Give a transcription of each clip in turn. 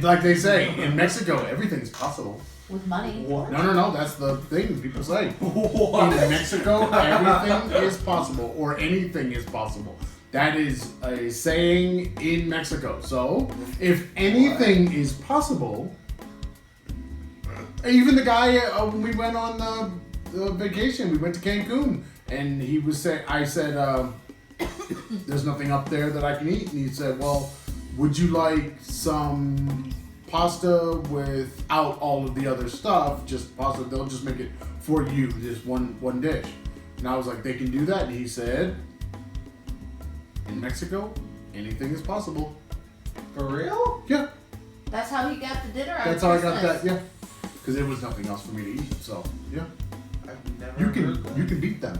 like they say, in Mexico, everything's possible. With money. What? No, that's the thing people say. What? In Mexico, everything is possible, or anything is possible. That is a saying in Mexico. So, if anything is possible, even the guy, when we went on the vacation, we went to Cancun, and he was saying, I said, there's nothing up there that I can eat. And he said, well, would you like some pasta without all of the other stuff? Just pasta, they'll just make it for you, just one dish. And I was like, they can do that? And he said, in Mexico, anything is possible. For real? Yeah. That's how he got the dinner on That's how I Christmas. got that, yeah. Because there was nothing else for me to eat, so, yeah. I've never You heard that. can beat them.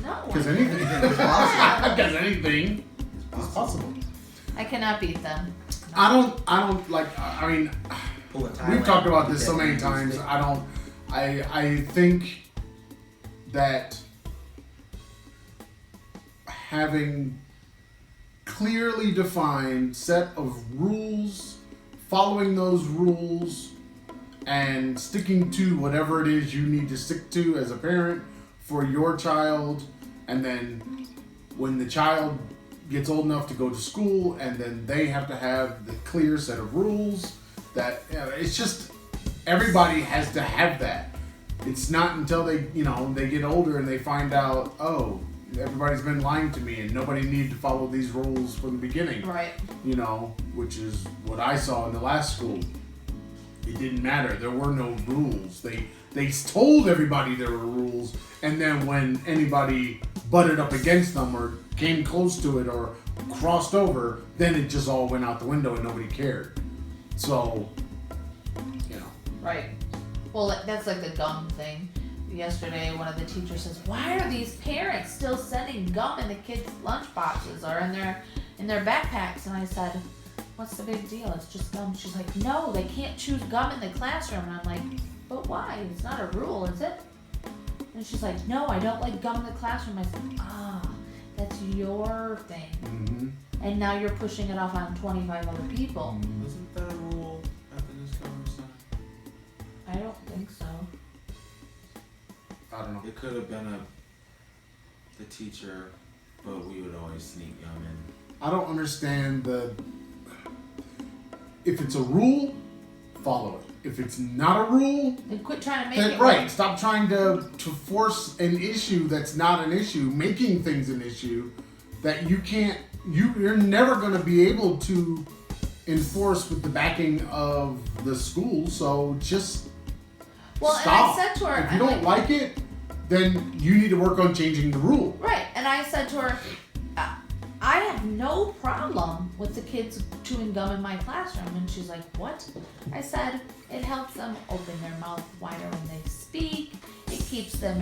No. Because I anything can't. is possible. Because anything is possible. I cannot beat them. I don't like, I mean, Pull a we've Thailand, talked about this you so get many used times. to it. I think that having clearly defined set of rules, following those rules, and sticking to whatever it is you need to stick to as a parent for your child, and then when the child gets old enough to go to school, and then they have to have the clear set of rules that, it's just, everybody has to have that. It's not until they get older and they find out, oh, everybody's been lying to me and nobody needed to follow these rules from the beginning. Right. Which is what I saw in the last school. It didn't matter. There were no rules. They told everybody there were rules, and then when anybody butted up against them or came close to it or crossed over, then it just all went out the window and nobody cared. So, Right. Well, that's like the gum thing. Yesterday, one of the teachers says, "Why are these parents still sending gum in the kids' lunch boxes or in their backpacks?" And I said, "What's the big deal? It's just gum." She's like, "No, they can't choose gum in the classroom." And I'm like, "But why? It's not a rule, is it?" And she's like, "No, I don't like gum in the classroom." I said, that's your thing. Mm-hmm. And now you're pushing it off on 25 other people. Wasn't that a rule at the Discovery Center? I don't think so. I don't know. It could have been the teacher, but we would always sneak gum in. I don't understand if it's a rule, follow it. If it's not a rule, And quit trying to make then it right. Stop trying to force an issue that's not an issue, making things an issue that you can't. You're never going to be able to enforce with the backing of the school. So just stop. And I said to her, if you don't like it, then you need to work on changing the rule. Right, and I said to her, I have no problem with the kids chewing gum in my classroom. And she's like, what? I said, it helps them open their mouth wider when they speak. It keeps them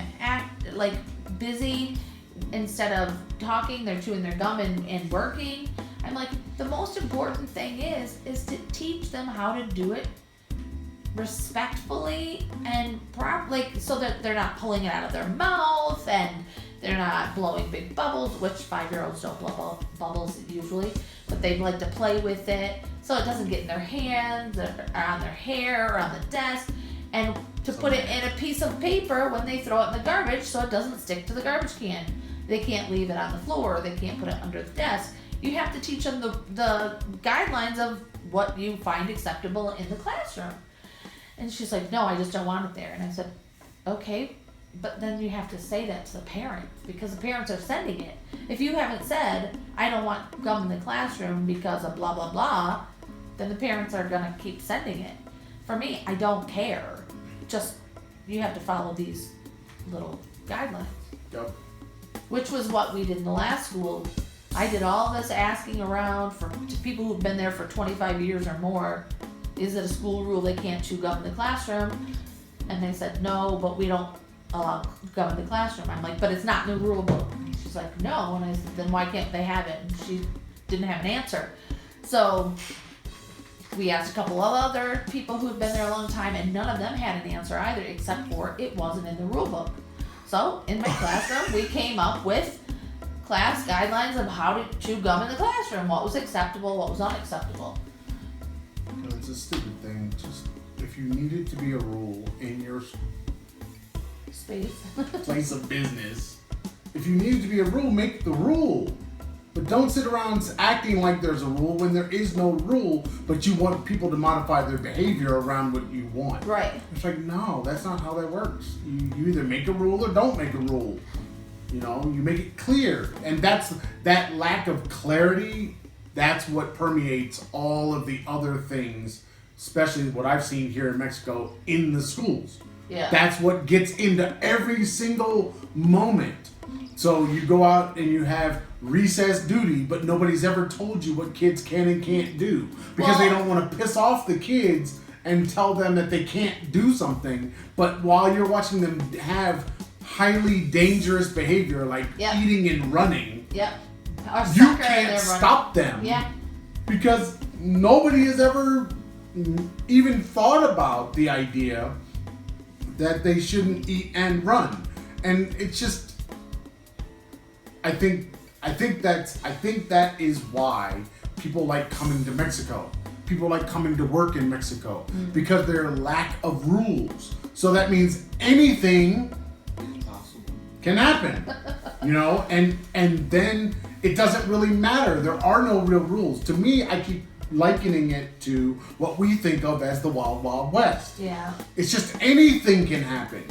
busy. Instead of talking, they're chewing their gum and working. I'm like, the most important thing is to teach them how to do it respectfully and so that they're not pulling it out of their mouth and they're not blowing big bubbles, which 5-year-olds don't blow bubbles usually, but they like to play with it so it doesn't get in their hands or on their hair or on the desk, and to put it in a piece of paper when they throw it in the garbage so it doesn't stick to the garbage can. They can't leave it on the floor, they can't put it under the desk. You have to teach them the guidelines of what you find acceptable in the classroom. And she's like, no, I just don't want it there. And I said, okay, but then you have to say that to the parents because the parents are sending it. If you haven't said, I don't want gum in the classroom because of blah, blah, blah, then the parents are going to keep sending it. For me, I don't care. Just, you have to follow these little guidelines. Yep. Which was what we did in the last school. I did all this asking around to people who've been there for 25 years or more. Is it a school rule they can't chew gum in the classroom? And they said, no, but we don't allow gum in the classroom. I'm like, but it's not in the rule book. And she's like, no. And I said, then why can't they have it? And she didn't have an answer. So we asked a couple of other people who'd been there a long time, and none of them had an answer either, except for it wasn't in the rule book. So in my classroom, we came up with class guidelines of how to chew gum in the classroom, what was acceptable, what was unacceptable. It's a stupid thing. Just if you need it to be a rule in your Space. place of business, if you need it to be a rule, make the rule. But don't sit around acting like there's a rule when there is no rule, but you want people to modify their behavior around what you want. Right. It's like, no, that's not how that works. You either make a rule or don't make a rule. You know, you make it clear. And that lack of clarity, that's what permeates all of the other things, especially what I've seen here in Mexico in the schools. Yeah. That's what gets into every single moment. So you go out and you have recess duty, but nobody's ever told you what kids can and can't do because they don't want to piss off the kids and tell them that they can't do something. But while you're watching them have highly dangerous behavior like eating and running, you can't stop them. Yeah. Because nobody has ever even thought about the idea that they shouldn't eat and run. And it's just, I think that is why people like coming to Mexico. People like coming to work in Mexico because their lack of rules. So that means anything can happen, you know, and then it doesn't really matter. There are no real rules. To me, I keep likening it to what we think of as the Wild Wild West. Yeah. It's just anything can happen.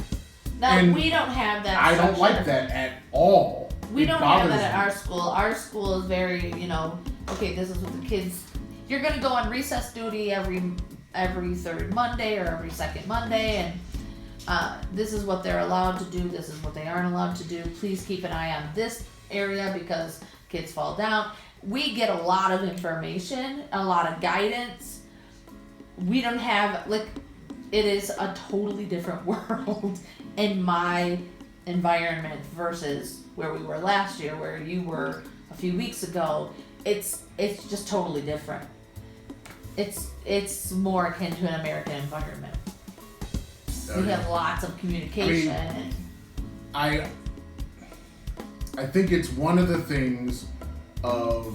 No, And we don't have that. I don't like that at all. We don't have that at our school. Our school is very, okay, this is what the kids. You're gonna go on recess duty every third Monday or every second Monday, and this is what they're allowed to do. This is what they aren't allowed to do. Please keep an eye on this area because kids fall down. We get a lot of information, a lot of guidance. We don't have it is a totally different world in my environment versus where we were last year, where you were a few weeks ago. It's just totally different. It's more akin to an American environment. We have lots of communication. I think it's one of the things of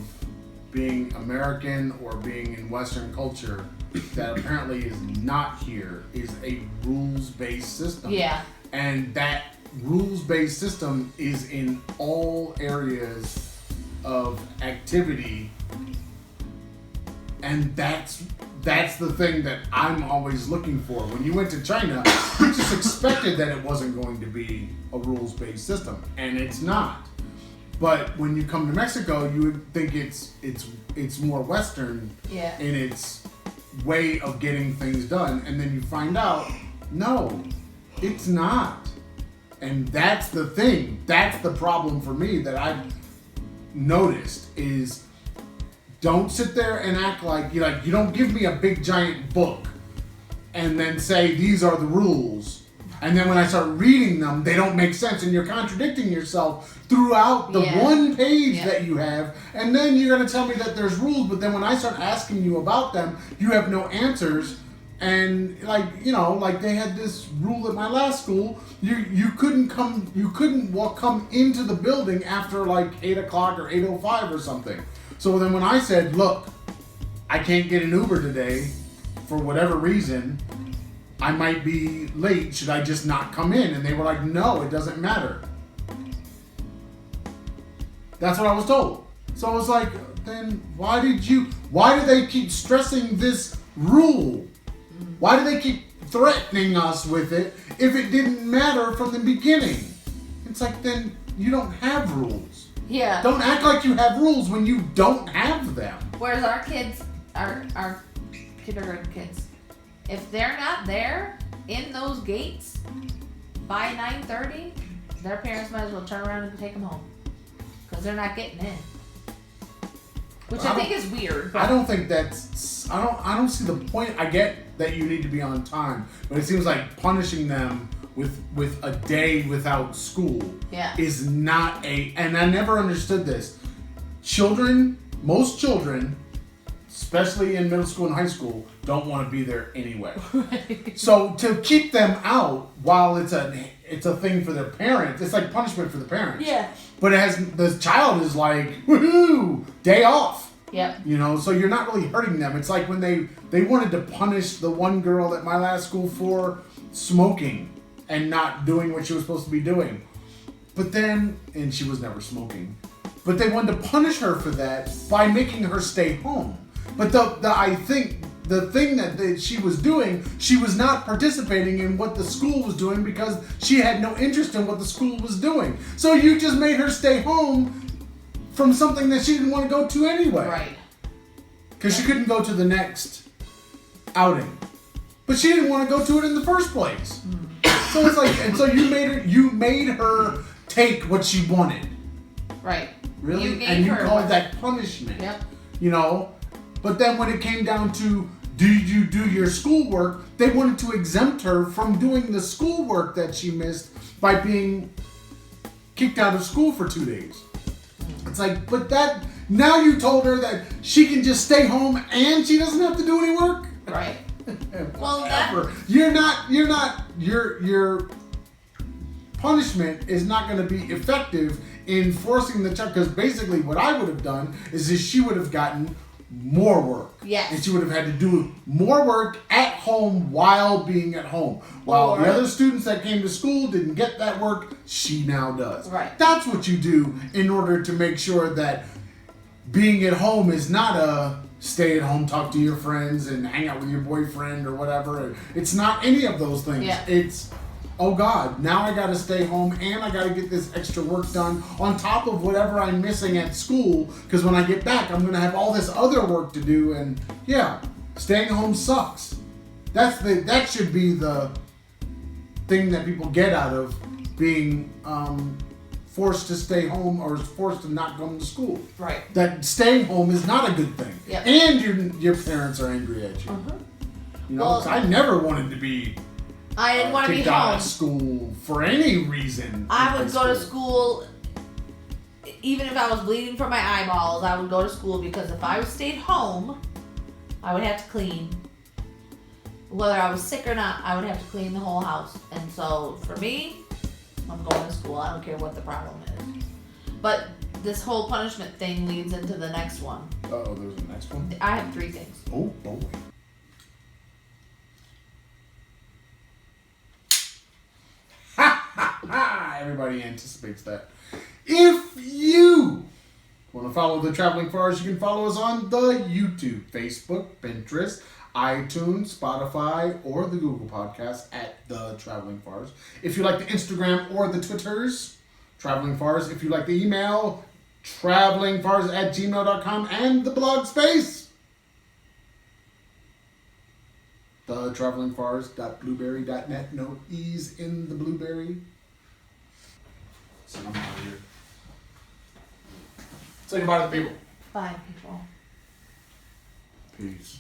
being American or being in Western culture that apparently is not here is a rules-based system. Yeah. And that rules-based system is in all areas of activity, and that's the thing that I'm always looking for. When you went to China, you just expected that it wasn't going to be a rules-based system, and it's not. But when you come to Mexico, you would think it's more Western in its way of getting things done, and then you find out, no, it's not. And that's the thing. That's the problem for me that I've noticed is don't sit there and act like you don't give me a big giant book and then say these are the rules. And then when I start reading them, they don't make sense and you're contradicting yourself throughout the one page that you have. And then you're going to tell me that there's rules, but then when I start asking you about them, you have no answers. And they had this rule at my last school. You couldn't come into the building after 8 o'clock or 8:05 or something. So then when I said, look, I can't get an Uber today for whatever reason, I might be late. Should I just not come in? And they were like, no, it doesn't matter. That's what I was told. So I was like, then why do they keep stressing this rule? Why do they keep threatening us with it if it didn't matter from the beginning? It's like, then you don't have rules. Yeah. Don't act like you have rules when you don't have them. Whereas our kids, our kindergarten kids, if they're not there in those gates by 9:30, their parents might as well turn around and take them home because they're not getting in. Which I think is weird. But I don't think that's. I don't see the point. I get that you need to be on time, but it seems like punishing them with a day without school is not a. And I never understood this. Most children, especially in middle school and high school, don't want to be there anyway. Right. So to keep them out while it's a thing for their parents, it's like punishment for the parents. Yeah. But the child is like, woohoo, day off. Yep. You know, so you're not really hurting them. It's like when they wanted to punish the one girl at my last school for smoking and not doing what she was supposed to be doing. But then, and she was never smoking, but they wanted to punish her for that by making her stay home. But I think the thing that she was doing, she was not participating in what the school was doing because she had no interest in what the school was doing. So you just made her stay home from something that she didn't want to go to anyway. Right. Because she couldn't go to the next outing. But she didn't want to go to it in the first place. So it's like, and so you made her take what she wanted. Right. Really? And you called that punishment. Yep. You know? But then when it came down to, do you do your schoolwork, they wanted to exempt her from doing the schoolwork that she missed by being kicked out of school for 2 days. It's like, but that, now you told her that she can just stay home and she doesn't have to do any work? Right. Well, your punishment is not going to be effective in forcing the child, because basically what I would have done is she would have gotten more work. Yes. And she would have had to do more work at home while being at home. While the other students that came to school didn't get that work, she now does. Right. That's what you do in order to make sure that being at home is not a stay at home, talk to your friends, and hang out with your boyfriend or whatever. It's not any of those things. Yeah. It's, oh God, now I gotta stay home and I gotta get this extra work done on top of whatever I'm missing at school, because when I get back, I'm gonna have all this other work to do, and yeah, staying home sucks. That should be the thing that people get out of being forced to stay home or forced to not come to school. Right. That staying home is not a good thing. Yep. And your parents are angry at you. Uh-huh. You know, Well, 'cause I never wanted to be I didn't want to be kicked out home. of school for any reason. I in would high go to school, even if I was bleeding from my eyeballs, I would go to school, because if I stayed home, I would have to clean. Whether I was sick or not, I would have to clean the whole house. And so for me, I'm going to school. I don't care what the problem is. But this whole punishment thing leads into the next one. Uh-oh, there's a next one? I have 3 things. Oh, boy. Everybody anticipates that. If you want to follow the Traveling Fars, you can follow us on the YouTube, Facebook, Pinterest, iTunes, Spotify, or the Google Podcast at the Traveling Fars. If you like the Instagram or the Twitters, Traveling Fars. If you like the email, travelingfars@gmail.com, and the blog space, thetravelingfars.blueberry.net. No E's in the blueberry. So I'm out of here. Say goodbye to the people. Bye, people. Peace.